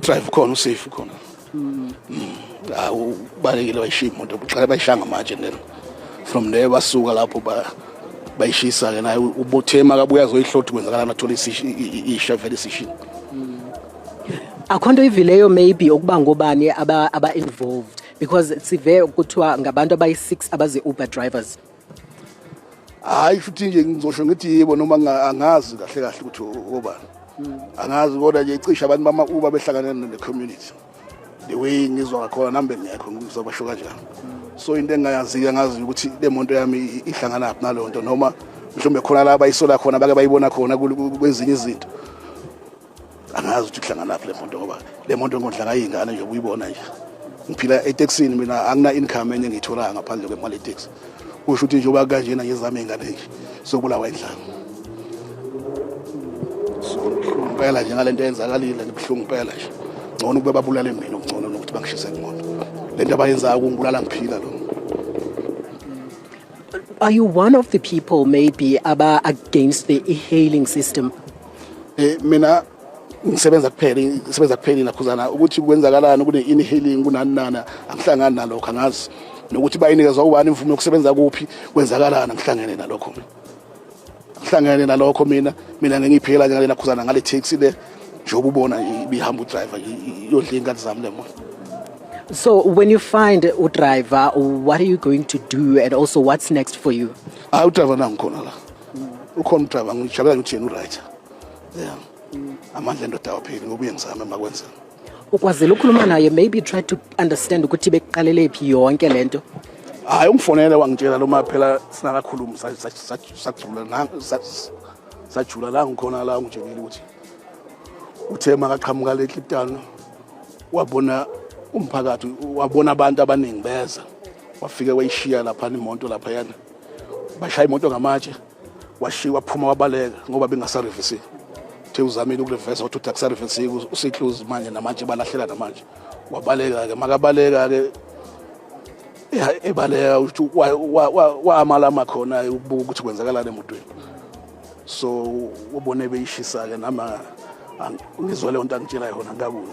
drive khona usafe khona ubalekile bayishiya imoto uqala bayishanga manje then from there basuka lapho bayishisa ke naye ubothema kabuya azoyihloti kwenzakala nathola isha vele sishini. Akhonto ivileyo maybe okuba ngobani aba involved because sive kuthiwa ngabantu abayi6 abazi Uber drivers. Hayi futhi nje ngizosho ngithi yebo noma angazi kahle kahle ukuthi obani. Angazi kodwa nje icisha abantu bama Uber behlangana ne community. The way ngizwa ngakhona nambe ngekho ngizobasho kanjani. So into engayazi ngazi ukuthi le monto yami ihlangana naphi nalonto noma mhlawumbe khona la bayisola khona bake bayibona khona kwezinye izinto. Angazi ukuthi kuhlangana lapha le monto ngoba le monto ngodlanga izingane nje uyibona nje ngiphila etaxini mina angina income enye ngithola ngaphandle kwemali etaxi kusho ukuthi nje uba kanjena ngizama izingane nje sokubulawa indlala so ngempela nje ngalento yenzakalile ngibhlungu impela nje ngcono kube babulale mina ngcono nokuthi bangishise imoto lento abayenza ukungibulala ngiphila lo. Are you one of the people maybe against the e-hailing system? Mina ngisebenza kuphela nakhuzana ukuthi kwenzakalana kune e-hailing kunani nana angihlangani nalokho angazi nokuthi bayinikezwa ubani imvume yokusebenza kuphi kwenzakalana ngihlangene nalokho mina ngiyiphela ngale nakhuzana ngale taxi le njengoba ubona ibihamba udriver yodla ingadi zami le moto. So when you find a driver, what are you going to do and also what's next for you? Udriver nangikhona la ukhona udriver ngijabela ukuthi yena uright amandla ndoda wapheli ngoba uyengizama makwenza ukwazela ukukhuluma naye maybe try to understand ukuthi beqalele phi yonke lento. Hayi ungifonela wangitshela lo maphela sinakakhuluma sajula la ngikhona la ngitshelile ukuthi uthema kaqhamuka le Kliptown wabona umphakathi wabona abantu abaningi beza wafika wayishiya lapha imoto lapha yana bashaya imoto ngamatshe washiya phuma wabaleka ngoba bengaservice the uzamile ukureverse wathi utakuservice useclose manje namanje balahlela namanje wabaleka ke makabaleka ke ebaleka ukuthi waamala makhona ukubuka ukuthi kwenzakalana emotweni so ubone beyishisa ke nama ngizwa le nto angitshela yona ngabuni.